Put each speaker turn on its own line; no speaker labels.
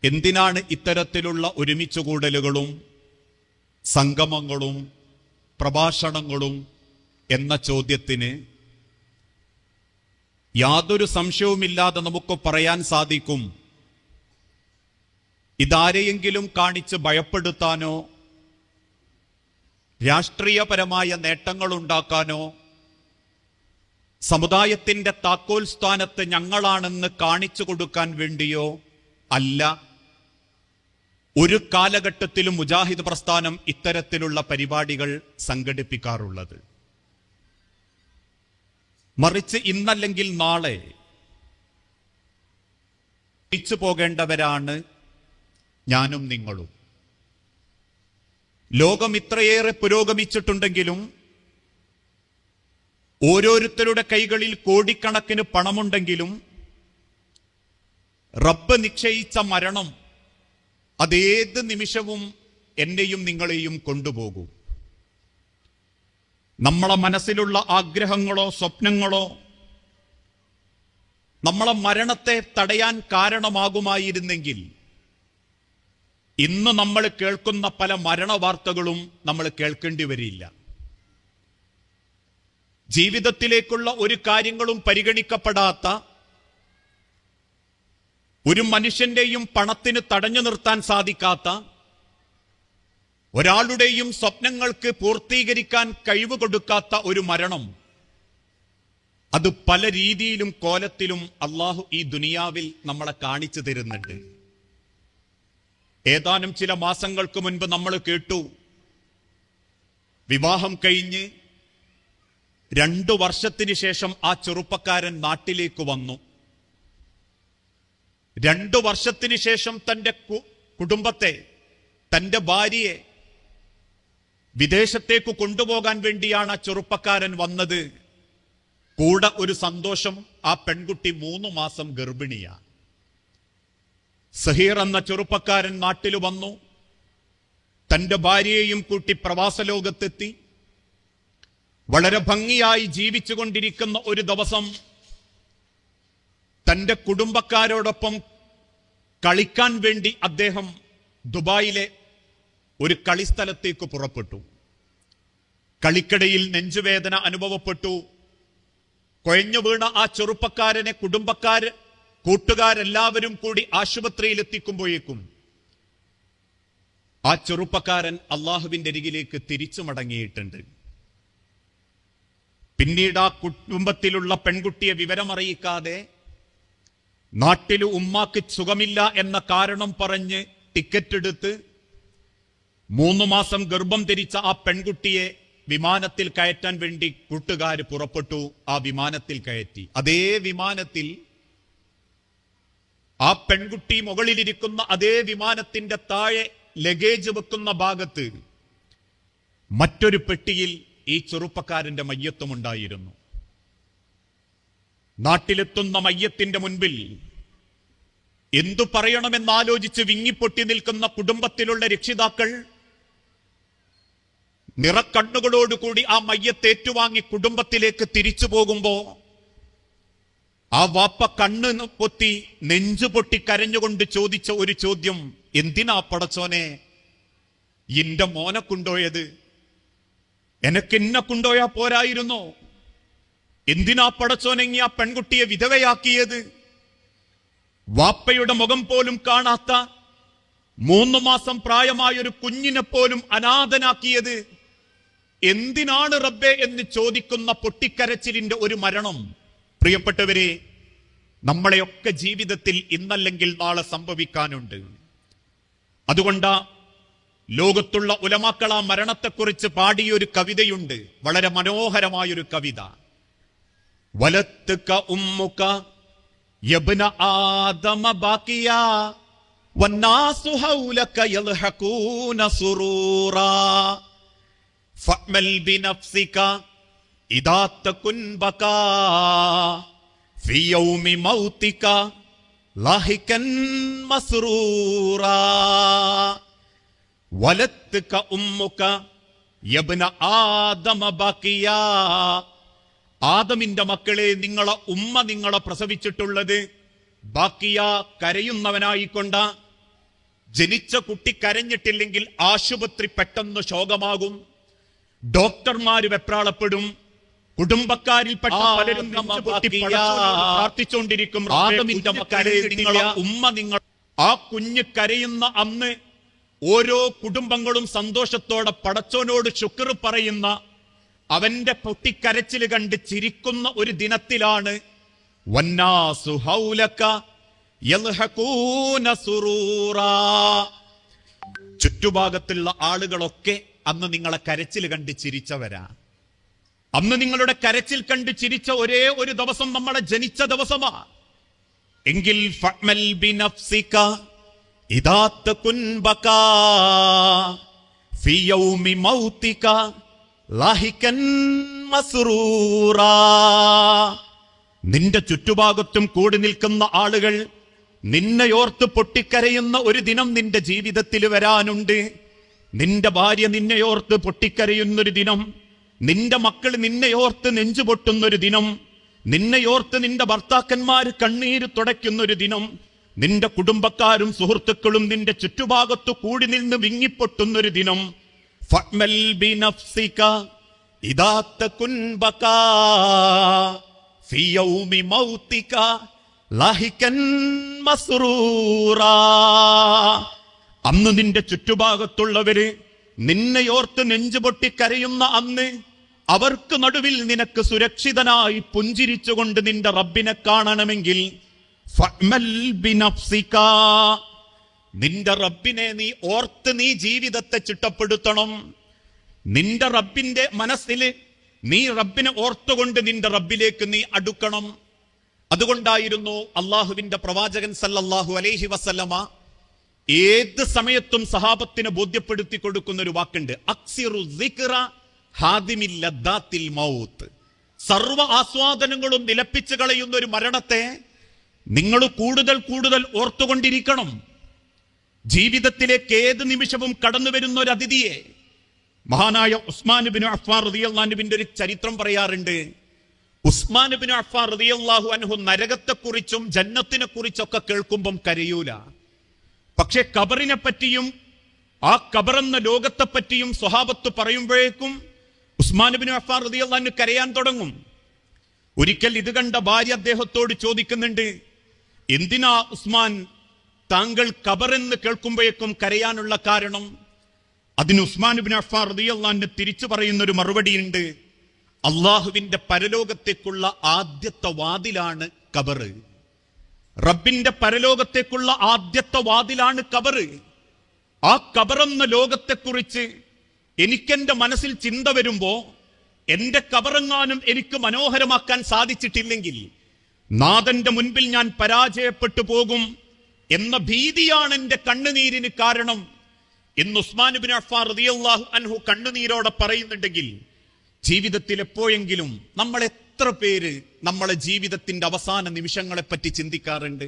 എന്തിനാണ് ഇത്തരത്തിലുള്ള ഒരുമിച്ചുകൂടലുകളും സംഗമങ്ങളും പ്രഭാഷണങ്ങളും എന്ന ചോദ്യത്തിന് യാതൊരു സംശയവുമില്ലാതെ നമുക്ക് പറയാൻ സാധിക്കും, ഇതാരെയെങ്കിലും കാണിച്ച് ഭയപ്പെടുത്താനോ രാഷ്ട്രീയപരമായ നേട്ടങ്ങൾ ഉണ്ടാക്കാനോ സമുദായത്തിന്റെ താക്കോൽ സ്ഥാനത്ത് ഞങ്ങളാണെന്ന് കാണിച്ചു കൊടുക്കാൻ വേണ്ടിയോ അല്ല ഒരു കാലഘട്ടത്തിലും മുജാഹിദ് പ്രസ്ഥാനം ഇത്തരത്തിലുള്ള പരിപാടികൾ സംഘടിപ്പിക്കാറുള്ളത്. മറിച്ച് ഇന്നല്ലെങ്കിൽ നാളെ തിരിച്ചു പോകേണ്ടവരാണ് ഞാനും നിങ്ങളും. ലോകം ഇത്രയേറെ പുരോഗമിച്ചിട്ടുണ്ടെങ്കിലും ഓരോരുത്തരുടെ കൈകളിൽ കോടിക്കണക്കിന് പണമുണ്ടെങ്കിലും റബ്ബ് നിശ്ചയിച്ച മരണം അതേത് നിമിഷവും എന്നെയും നിങ്ങളെയും കൊണ്ടുപോകും. നമ്മളെ മനസ്സിലുള്ള ആഗ്രഹങ്ങളോ സ്വപ്നങ്ങളോ നമ്മളെ മരണത്തെ തടയാൻ കാരണമാകുമായിരുന്നെങ്കിൽ ഇന്ന് നമ്മൾ കേൾക്കുന്ന പല മരണവാർത്തകളും നമ്മൾ കേൾക്കേണ്ടി വരില്ല. ജീവിതത്തിലേക്കുള്ള ഒരു കാര്യങ്ങളും പരിഗണിക്കപ്പെടാത്ത ഒരു മനുഷ്യന്റെയും പണത്തിന് തടഞ്ഞു നിർത്താൻ സാധിക്കാത്ത ഒരാളുടെയും സ്വപ്നങ്ങൾക്ക് പൂർത്തീകരിക്കാൻ കഴിവ് കൊടുക്കാത്ത ഒരു മരണം, അത് പല രീതിയിലും കോലത്തിലും അള്ളാഹു ഈ ദുനിയാവിൽ നമ്മളെ കാണിച്ചു തരുന്നുണ്ട്. ഏതാനും ചില മാസങ്ങൾക്ക് മുൻപ് നമ്മൾ കേട്ടു, വിവാഹം കഴിഞ്ഞ് 2 വർഷത്തിന് ശേഷം ആ ചെറുപ്പക്കാരൻ നാട്ടിലേക്ക് വന്നു. 2 വർഷത്തിന് ശേഷം തന്റെ കുടുംബത്തെ, തന്റെ ഭാര്യയെ വിദേശത്തേക്ക് കൊണ്ടുപോകാൻ വേണ്ടിയാണ് ആ ചെറുപ്പക്കാരൻ വന്നത്. കൂടെ ഒരു സന്തോഷം, ആ പെൺകുട്ടി 3 മാസം ഗർഭിണിയാണ്. സഹീർ എന്ന ചെറുപ്പക്കാരൻ നാട്ടിൽ വന്നു, തന്റെ ഭാര്യയെയും കൂട്ടി പ്രവാസ ലോകത്തെത്തി. വളരെ ഭംഗിയായി ജീവിച്ചുകൊണ്ടിരിക്കുന്ന ഒരു ദിവസം തന്റെ കുടുംബക്കാരോടൊപ്പം കളിക്കാൻ വേണ്ടി അദ്ദേഹം ദുബായിലെ ഒരു കളിസ്ഥലത്തേക്ക് പുറപ്പെട്ടു. കളിക്കടയിൽ നെഞ്ചുവേദന അനുഭവപ്പെട്ടു. കൊഴഞ്ഞു വീണ ആ ചെറുപ്പക്കാരനെ കൂട്ടുകാരെല്ലാവരും കൂടി ആശുപത്രിയിൽ എത്തിക്കുമ്പോഴേക്കും ആ ചെറുപ്പക്കാരൻ അള്ളാഹുവിന്റെ അരികിലേക്ക് തിരിച്ചു മടങ്ങിയിട്ടുണ്ട്. പിന്നീട് ആ കുടുംബത്തിലുള്ള പെൺകുട്ടിയെ വിവരമറിയിക്കാതെ നാട്ടിൽ ഉമ്മാക്ക് സുഖമില്ല എന്ന കാരണം പറഞ്ഞ് ടിക്കറ്റ് എടുത്ത് 3 മാസം ഗർഭം ധരിച്ച ആ പെൺകുട്ടിയെ വിമാനത്തിൽ കയറ്റാൻ വേണ്ടി കൂട്ടുകാര് പുറപ്പെട്ടു. ആ വിമാനത്തിൽ കയറ്റി. അതേ വിമാനത്തിൽ ആ പെൺകുട്ടി മുകളിലിരിക്കുന്ന അതേ വിമാനത്തിന്റെ താഴെ ലഗേജ് വെക്കുന്ന ഭാഗത്ത് മറ്റൊരു പെട്ടിയിൽ ഈ ചെറുപ്പക്കാരന്റെ മയ്യത്തുമുണ്ടായിരുന്നു. നാട്ടിലെത്തുന്ന മയ്യത്തിന്റെ മുൻപിൽ എന്തു പറയണമെന്നാലോചിച്ച് വിങ്ങിപ്പൊട്ടി നിൽക്കുന്ന കുടുംബത്തിലുള്ള രക്ഷിതാക്കൾ നിറക്കണ്ണുകളോടുകൂടി ആ മയ്യത്ത് ഏറ്റുവാങ്ങി കുടുംബത്തിലേക്ക് തിരിച്ചു പോകുമ്പോ ആ വാപ്പ കണ്ണ് പൊത്തി നെഞ്ചു പൊട്ടി കരഞ്ഞുകൊണ്ട് ചോദിച്ച ഒരു ചോദ്യം, എന്തിനാ പടച്ചോനെ എന്റെ മോനെ കൊണ്ടോയത്? എനക്കെന്നെ കൊണ്ടോയാ പോരായിരുന്നോ? എന്തിനാ പടച്ചോനെങ്ങി ആ പെൺകുട്ടിയെ വിധവയാക്കിയത്? വാപ്പയുടെ മുഖം പോലും കാണാത്ത 3 മാസം പ്രായമായൊരു കുഞ്ഞിനെ പോലും അനാഥനാക്കിയത് എന്തിനാണ് റബ്ബേ എന്ന് ചോദിക്കുന്ന പൊട്ടിക്കരച്ചിലിന്റെ ഒരു മരണം. പ്രിയപ്പെട്ടവരെ, നമ്മളെയൊക്കെ ജീവിതത്തിൽ ഇന്നല്ലെങ്കിൽ നാളെ സംഭവിക്കാനുണ്ട്. അതുകൊണ്ടാ ലോകത്തുള്ള ഉലമാക്കൾ ആ മരണത്തെക്കുറിച്ച് പാടിയൊരു കവിതയുണ്ട്, വളരെ മനോഹരമായൊരു കവിത. വലത്തുക ഉമ്മുക യബ്ന ആദമ ബാക്കിയ വന്നാസു ഹൗലക യൽഹഖൂന സുറൂറാ ഫഅമൽ ബിനഫ്സിക ഇദാ തകുൻ ബകാ ഫി യൗമി മൗതിക ലാഹികൻ മസ്റൂറാ വലത്തുക ഉമ്മുക യബ്ന ആദമ ബാക്കിയ. ആദമിന്റെ മക്കളെ, നിങ്ങളെ ഉമ്മ നിങ്ങളെ പ്രസവിച്ചിട്ടുള്ളത് ബാക്കിയ കരയുന്നവനായിക്കൊണ്ട, ജനിച്ച കുട്ടി കരഞ്ഞിട്ടില്ലെങ്കിൽ ആശുപത്രി പെട്ടെന്ന് ശോകമാകും, ഡോക്ടർമാര് വെപ്രാളപ്പെടും, കുടുംബക്കാരിൽപ്പെട്ട പലരും പ്രാർത്ഥിച്ചുകൊണ്ടിരിക്കും, ഉമ്മ നിങ്ങൾ. ആ കുഞ്ഞ് കരയുന്ന അന്ന് ഓരോ കുടുംബങ്ങളും സന്തോഷത്തോടെ പടച്ചോനോട് ശുക്ർ പറയുന്ന, അവന്റെ പൊട്ടിക്കരച്ചിൽ കണ്ട് ചിരിക്കുന്ന ഒരു ദിനത്തിലാണ് വന്നാസു ഹൗലക യൽഹഖൂന സുറൂറാ. ചുറ്റുഭാഗത്തുള്ള ആളുകളൊക്കെ അന്ന് നിങ്ങളെ കരച്ചിൽ കണ്ട് ചിരിച്ചവരാ. അന്ന് നിങ്ങളുടെ കരച്ചിൽ കണ്ട് ചിരിച്ച ഒരേ ഒരു ദിവസം നമ്മളെ ജനിച്ച ദിവസമാ. എങ്കിൽ ഫഅ്മൽ ബിനഫ്സിക ഇദാ തകുൻ ബകാ ഫി യൗമി മൗതിക ലാഹികൻ മസ്റൂറാ. നിന്റെ ചുറ്റുഭാഗത്തും കൂടി നിൽക്കുന്ന ആളുകൾ നിന്നെയോർത്ത് പൊട്ടിക്കരയുന്ന ഒരു ദിനം നിന്റെ ജീവിതത്തിൽ വരാനുണ്ട്. നിന്റെ ഭാര്യ നിന്നെയോർത്ത് പൊട്ടിക്കരയുന്നൊരു ദിനം, നിന്റെ മക്കൾ നിന്നെയോർത്ത് നെഞ്ചുപൊട്ടുന്നൊരു ദിനം, നിന്നെയോർത്ത് നിന്റെ ഭർത്താക്കന്മാര് കണ്ണീര് തുടയ്ക്കുന്നൊരു ദിനം, നിന്റെ കുടുംബക്കാരും സുഹൃത്തുക്കളും നിന്റെ ചുറ്റുഭാഗത്ത് കൂടി നിന്ന് വിങ്ങിപ്പൊട്ടുന്നൊരു ദിനം. ഫഅ്മൽ ബിനഫ്സിക ഇദാ തകുൻ ബകാ ഫി യൗമി മൗതിക ലാഹികൻ മസ്റൂറാ. അന്ന് നിന്റെ ചുറ്റുഭാഗത്തുള്ളവര് നിന്നെയോർത്ത് നെഞ്ചുപൊട്ടി കരയുന്ന അന്ന് അവർക്ക് നടുവിൽ നിനക്ക് സുരക്ഷിതനായി പുഞ്ചിരിച്ചുകൊണ്ട് നിന്റെ റബ്ബിനെ കാണണമെങ്കിൽ ഫഅ്മൽ ബിനഫ്സിക, നിന്റെ റബ്ബിനെ നീ ഓർത്ത് നീ ജീവിതത്തെ ചിട്ടപ്പെടുത്തണം. നിന്റെ റബ്ബിന്റെ മനസ്സിൽ നീ റബ്ബിനെ ഓർത്തുകൊണ്ട് നിന്റെ റബ്ബിലേക്ക് നീ അടുക്കണം. അതുകൊണ്ടായിരുന്നു അള്ളാഹുവിന്റെ പ്രവാചകൻ സല്ലല്ലാഹു അലൈഹി വസല്ലമ ഏത് സമയത്തും സഹാബത്തിന് ബോധ്യപ്പെടുത്തി കൊടുക്കുന്ന ഒരു വാക്കുണ്ട്, അക്സിറു സിക്റ ഹാദിമിൽ ലദ്ദാത്തിൽ മൗത്ത്. സർവ ആസ്വാദനങ്ങളും നിലപ്പിച്ചു കളയുന്ന ഒരു മരണത്തെ നിങ്ങൾ കൂടുതൽ കൂടുതൽ ഓർത്തുകൊണ്ടിരിക്കണം. ജീവിതത്തിലേക്ക് ഏത് നിമിഷവും കടന്നു വരുന്ന ഒരു അതിഥിയെ, മഹാനായ ഉസ്മാൻ ഇബ്നു അഫ്ഫാൻ റളിയല്ലാഹു അൻഹുവിന്റെ ഒരു ചരിത്രം പറയാറുണ്ട്. ഉസ്മാൻ ഇബ്നു അഫ്ഫാൻ റളിയല്ലാഹു അൻഹു നരകത്തെക്കുറിച്ചും ജന്നത്തിനെ കുറിച്ചൊക്കെ കേൾക്കുമ്പം കരയൂല. പക്ഷെ ഖബറിനെ പറ്റിയും ആ ഖബറെന്ന ലോകത്തെ പറ്റിയും സ്വഹാബത്ത് പറയുമ്പോഴേക്കും ഉസ്മാൻ ഇബ്നു അഫ്ഫാൻ റളിയല്ലാഹു അൻഹു കരയാൻ തുടങ്ങും. ഒരിക്കൽ ഇത് കണ്ട ഭാര്യ അദ്ദേഹത്തോട് ചോദിക്കുന്നുണ്ട്, എന്തിനാ ഉസ്മാൻ താങ്കൾ ഖബറെന്ന് കേൾക്കുമ്പോഴേക്കും കരയാനുള്ള കാരണം? അതിന് ഉസ്മാൻ ഇബ്നു അഫ്ഫാൻ റളിയല്ലാഹു അൻഹു തിരിച്ചു പറയുന്ന ഒരു മറുപടിയുണ്ട്, അള്ളാഹുവിന്റെ പരലോകത്തേക്കുള്ള ആദ്യത്തെ വാതിലാണ് ഖബറ്. റബ്ബിന്റെ പരലോകത്തേക്കുള്ള ആദ്യത്തെ വാതിലാണ് ഖബറ്. ആ ഖബറെന്ന ലോകത്തെക്കുറിച്ച് എനിക്കെന്റെ മനസ്സിൽ ചിന്ത വരുമ്പോ എന്റെ ഖബറെങ്ങാനും എനിക്ക് മനോഹരമാക്കാൻ സാധിച്ചിട്ടില്ലെങ്കിൽ നാഥന്റെ മുൻപിൽ ഞാൻ പരാജയപ്പെട്ടു പോകും എന്ന ഭീതിയാണ് എന്റെ കണ്ണുനീരിന് കാരണം എന്ന് ഉസ്മാൻ ഇബ്നു അഫ്ഫാൻ റളിയല്ലാഹു അൻഹു കണ്ണുനീരോടെ പറയുന്നുണ്ടെങ്കിൽ, ജീവിതത്തിൽ എപ്പോഴെങ്കിലും നമ്മൾ എത്ര പേര് നമ്മളെ ജീവിതത്തിന്റെ അവസാന നിമിഷങ്ങളെ പറ്റി ചിന്തിക്കാറുണ്ട്?